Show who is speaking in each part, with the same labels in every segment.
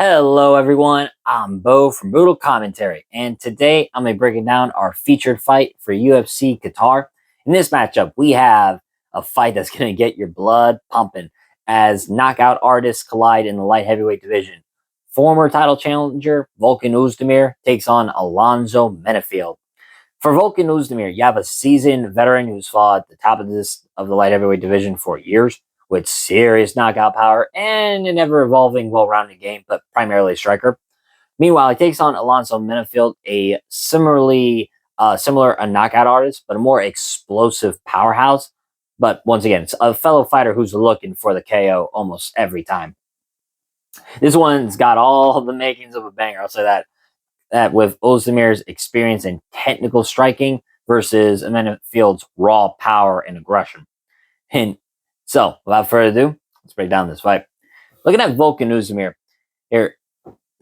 Speaker 1: Hello, everyone. I'm Bo from Brutal Commentary, and today I'm going to be breaking down our featured fight for UFC Qatar. In this matchup, we have a fight that's going to get your blood pumping as knockout artists collide in the light heavyweight division. Former title challenger Volkan Oezdemir takes on Alonzo Menifield. For Volkan Oezdemir, you have a seasoned veteran who's fought at the top of the light heavyweight division for years with serious knockout power and an ever-evolving, well-rounded game, but primarily a striker. Meanwhile, he takes on Alonzo Menifield, a similar a knockout artist, but a more explosive powerhouse. But once again, it's a fellow fighter who's looking for the KO almost every time. This one's got all the makings of a banger. I'll say that with Ozdemir's experience in technical striking versus Menifield's raw power and aggression. And so, without further ado, let's break down this fight. Looking at Volkan Oezdemir here,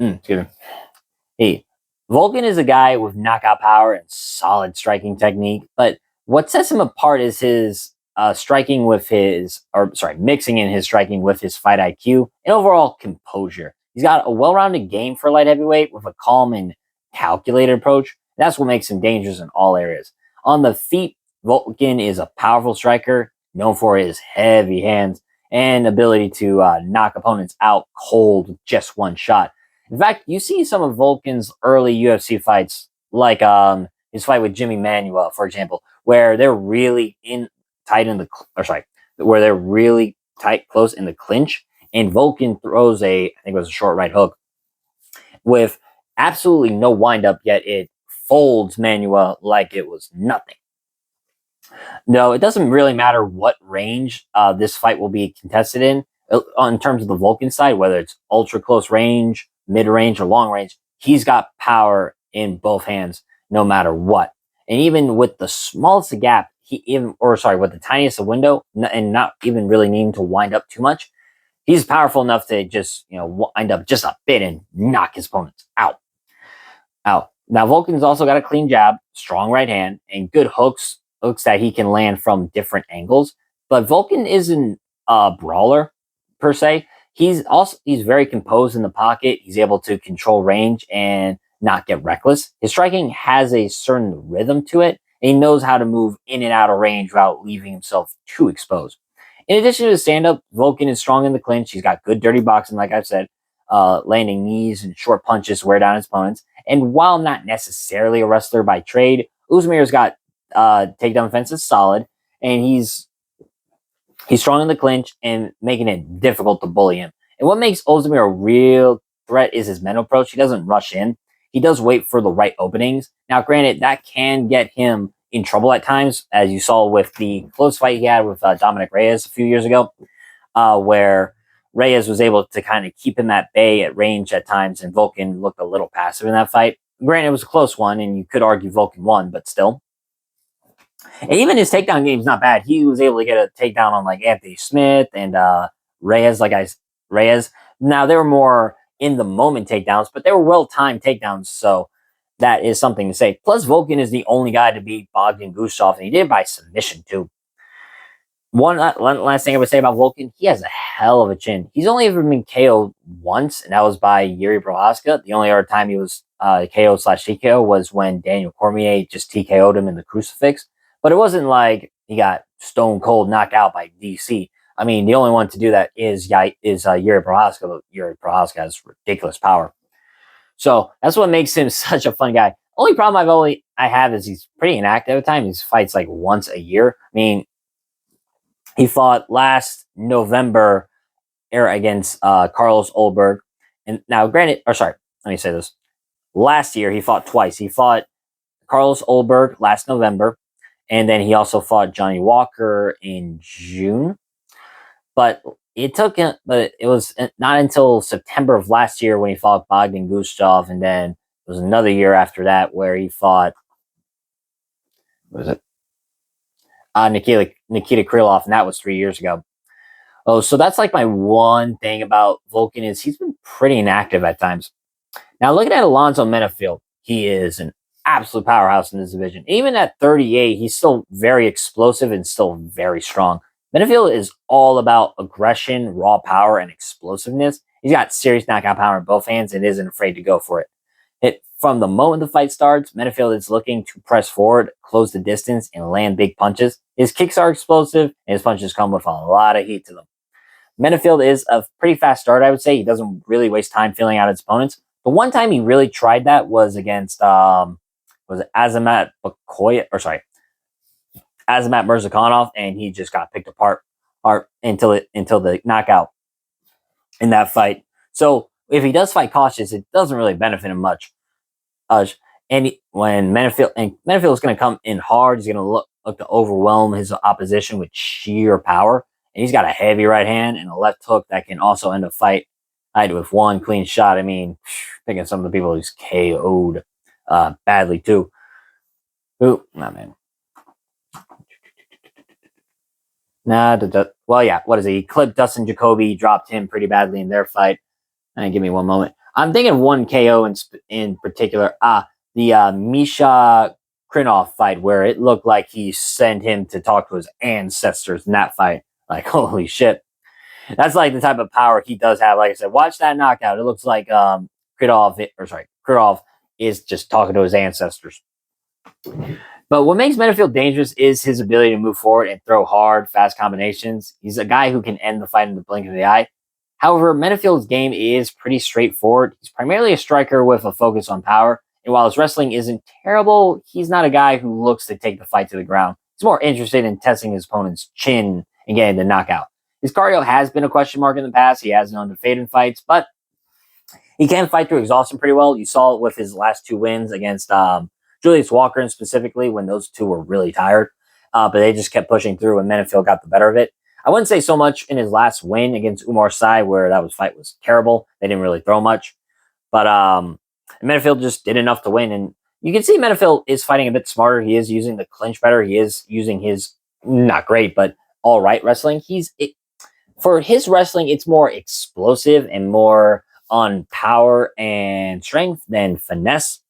Speaker 1: excuse me. Volkan is a guy with knockout power and solid striking technique, but what sets him apart is his mixing in his striking with his fight IQ and overall composure. He's got a well-rounded game for light heavyweight with a calm and calculated approach. That's what makes him dangerous in all areas. On the feet, Volkan is a powerful striker, known for his heavy hands and ability to knock opponents out cold with just one shot. In fact, you see some of Volkan's early UFC fights, like his fight with Jimmy Manuel, for example, where they're really close in the clinch, and Volkan throws I think it was a short right hook with absolutely no windup, yet it folds Manuel like it was nothing. No, it doesn't really matter what range this fight will be contested in terms of the Volkan side, whether it's ultra close range, mid range, or long range. He's got power in both hands, no matter what. And even with the smallest of gap, with the tiniest of window, and not even really needing to wind up too much, he's powerful enough to just wind up just a bit and knock his opponents out. Now Volkan's also got a clean jab, strong right hand, and good hooks that he can land from different angles. But Volkan isn't a brawler per se. He's very composed in the pocket. He's able to control range and not get reckless. His striking has a certain rhythm to it, and he knows how to move in and out of range without leaving himself too exposed. In addition to his stand-up, Volkan is strong in the clinch. He's got good dirty boxing, like I've said, landing knees and short punches to wear down his opponents. And while not necessarily a wrestler by trade, Oezdemir's got takedown defense is solid, and he's strong in the clinch and making it difficult to bully him. And what makes Oezdemir a real threat is his mental approach. He doesn't rush in. He does wait for the right openings. Now, granted, that can get him in trouble at times, as you saw with the close fight he had with Dominic Reyes a few years ago, where Reyes was able to kind of keep him at bay at range at times, and Volkan looked a little passive in that fight. Granted, it was a close one, and you could argue Volkan won, but still. And even his takedown game is not bad. He was able to get a takedown on like Anthony Smith and Reyes. Now, they were more in the moment takedowns, but they were well-timed takedowns, so that is something to say. Plus, Volkan is the only guy to beat Bogdan Gustov, and he did it by submission, too. One last thing I would say about Volkan, he has a hell of a chin. He's only ever been KO'd once, and that was by Yuri Prohaska. The only other time he was KO/TKO was when Daniel Cormier just TKO'd him in the crucifix. But it wasn't like he got stone cold knocked out by DC. I mean, the only one to do that is Yuri Prohaska, but Yuri Prohaska has ridiculous power. So that's what makes him such a fun guy. Only problem I have is he's pretty inactive at times. He fights like once a year. I mean, he fought last November against Carlos Ulberg. And now, let me say this. Last year, he fought twice. He fought Carlos Ulberg last November, and then he also fought Johnny Walker in June. But it was not until September of last year when he fought Bogdan Gustov, and then it was another year after that where he fought, Nikita Krylov, and that was 3 years ago. Oh, so that's like my one thing about Volkan is he's been pretty inactive at times. Now, looking at Alonzo Menifield, he is an absolute powerhouse in this division. Even at 38, he's still very explosive and still very strong. Menifield is all about aggression, raw power, and explosiveness, He's got serious knockout power in both hands and isn't afraid to go for it. From the moment the fight starts, Menifield is looking to press forward, close the distance, and land big punches. His kicks are explosive, and his punches come with a lot of heat to them. Menifield is a pretty fast starter, I would say. He doesn't really waste time filling out his opponents. The one time he really tried that was against was it Azamat Bakoya, or sorry, Azamat Mirzakhanov, and he just got picked apart until the knockout in that fight. So if he does fight cautious, it doesn't really benefit him much. When Menifield is going to come in hard, he's going to look to overwhelm his opposition with sheer power. And he's got a heavy right hand and a left hook that can also end a fight with one clean shot. I mean, thinking of some of the people he's KO'd badly too. Ooh, nah, man. Well, yeah, what is it? He clipped Dustin Jacoby, dropped him pretty badly in their fight. Give me one moment. I'm thinking of one KO in particular. The Misha Krinov fight where it looked like he sent him to talk to his ancestors in that fight. Like, holy shit. That's like the type of power he does have. Like I said, watch that knockout. It looks like Krinov is just talking to his ancestors. But what makes Menifield dangerous is his ability to move forward and throw hard, fast combinations. He's a guy who can end the fight in the blink of the eye. However, Menifield's game is pretty straightforward. He's primarily a striker with a focus on power. And while his wrestling isn't terrible, he's not a guy who looks to take the fight to the ground. He's more interested in testing his opponent's chin and getting the knockout. His cardio has been a question mark in the past. He hasn't undefeated fights, but he can fight through exhaustion pretty well. You saw it with his last two wins against Julius Walker, and specifically when those two were really tired. But they just kept pushing through, and Menifield got the better of it. I wouldn't say so much in his last win against Umar Sy, where fight was terrible. They didn't really throw much. But Menifield just did enough to win. And you can see Menifield is fighting a bit smarter. He is using the clinch better. He is using his, not great, but all right wrestling. For his wrestling, it's more explosive and more on power and strength than finesse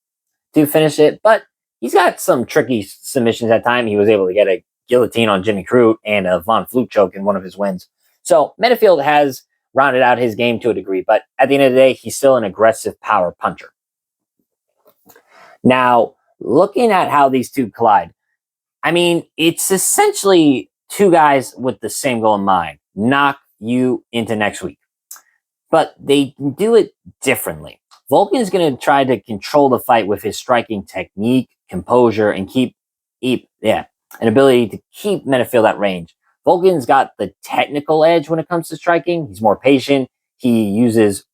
Speaker 1: to finish it. But he's got some tricky submissions at times. He was able to get a guillotine on Jimmy Crute and a Von Flute choke in one of his wins. So Menifield has rounded out his game to a degree, but at the end of the day, he's still an aggressive power puncher. Now, looking at how these two collide, I mean, it's essentially two guys with the same goal in mind: knock you into next week. But they do it differently. Volkan is going to try to control the fight with his striking technique, composure, and an ability to keep Menifield at range. Volkan's got the technical edge when it comes to striking. He's more patient. He's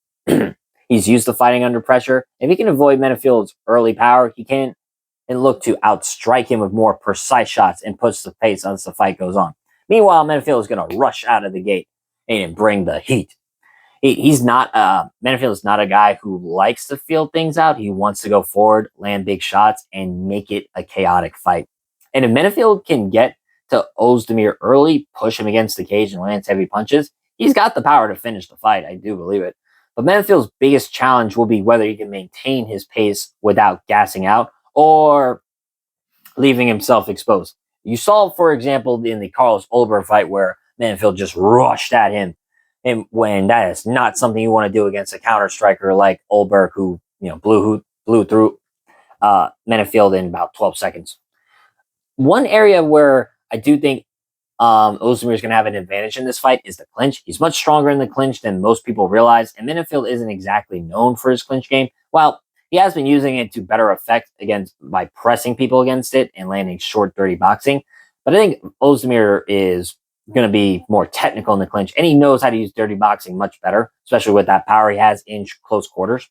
Speaker 1: used to fighting under pressure. If he can avoid Menifield's early power, he can and look to outstrike him with more precise shots and push the pace as the fight goes on. Meanwhile, Menifield is going to rush out of the gate and bring the heat. Menifield is not a guy who likes to feel things out. He wants to go forward, land big shots, and make it a chaotic fight. And if Menifield can get to Oezdemir early, push him against the cage, and lands heavy punches, he's got the power to finish the fight. I do believe it. But Menifield's biggest challenge will be whether he can maintain his pace without gassing out or leaving himself exposed. You saw, for example, in the Carlos Ulberg fight where Menifield just rushed at him. And when that is not something you want to do against a counter striker like Ulberg, who blew through Menifield in about 12 seconds. One area where I do think Oezdemir is going to have an advantage in this fight is the clinch. He's much stronger in the clinch than most people realize, and Menifield isn't exactly known for his clinch game. Well, he has been using it to better effect by pressing people against it and landing short, dirty boxing. But I think Oezdemir is going to be more technical in the clinch, and he knows how to use dirty boxing much better, especially with that power he has in close quarters.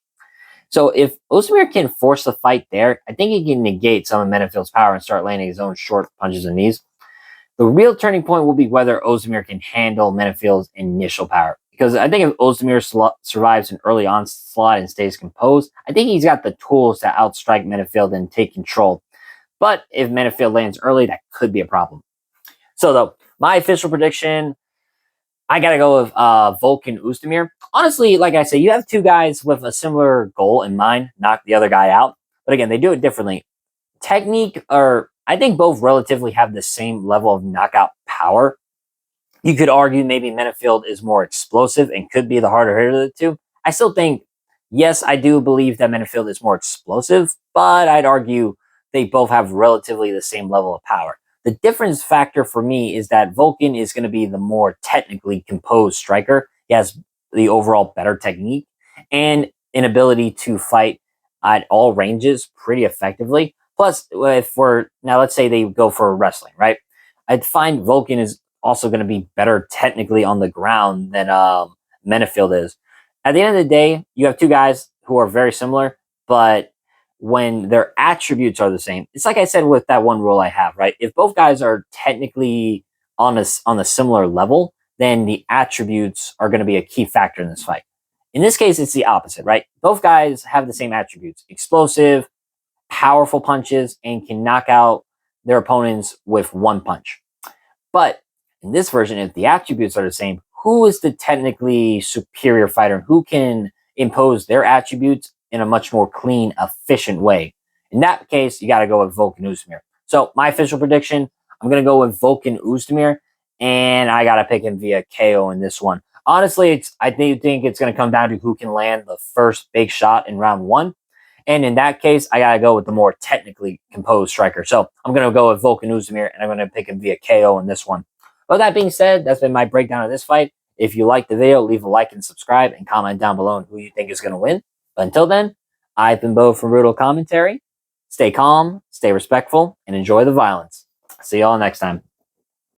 Speaker 1: So if Oezdemir can force the fight there, I think he can negate some of Menifield's power and start landing his own short punches and knees. The real turning point will be whether Oezdemir can handle Menifield's initial power. Because I think if Oezdemir survives an early onslaught and stays composed, I think he's got the tools to outstrike Menifield and take control. But if Menifield lands early, that could be a problem. So though, my official prediction, I got to go with Volkan Oezdemir. Honestly, like I said, you have two guys with a similar goal in mind, knock the other guy out. But again, they do it differently. I think both relatively have the same level of knockout power. You could argue maybe Menifield is more explosive and could be the harder hitter of the two. I still think, yes, I do believe that Menifield is more explosive, but I'd argue they both have relatively the same level of power. The difference factor for me is that Volkan is going to be the more technically composed striker. He has the overall better technique and an ability to fight at all ranges pretty effectively. Plus, if we're now, let's say they go for wrestling, right? I'd find Volkan is also going to be better technically on the ground than Menifield is. At the end of the day, you have two guys who are very similar, but when their attributes are the same, it's like I said with that one rule I have, right? If both guys are technically on a similar level, then the attributes are going to be a key factor in this fight. In this case, it's the opposite, right? Both guys have the same attributes: explosive, powerful punches, and can knock out their opponents with one punch. But in this version, if the attributes are the same, who is the technically superior fighter? Who can impose their attributes in a much more clean, efficient way? In that case, you got to go with Volkan Oezdemir. So my official prediction, I'm going to go with Volkan Oezdemir, and I got to pick him via KO in this one. Honestly, I think it's going to come down to who can land the first big shot in round one. And in that case, I got to go with the more technically composed striker. So I'm going to go with Volkan Oezdemir, and I'm going to pick him via KO in this one. With that being said, that's been my breakdown of this fight. If you liked the video, leave a like and subscribe, and comment down below on who you think is going to win. But until then, I've been Bo from Brutal Commentary. Stay calm, stay respectful, and enjoy the violence. See y'all next time.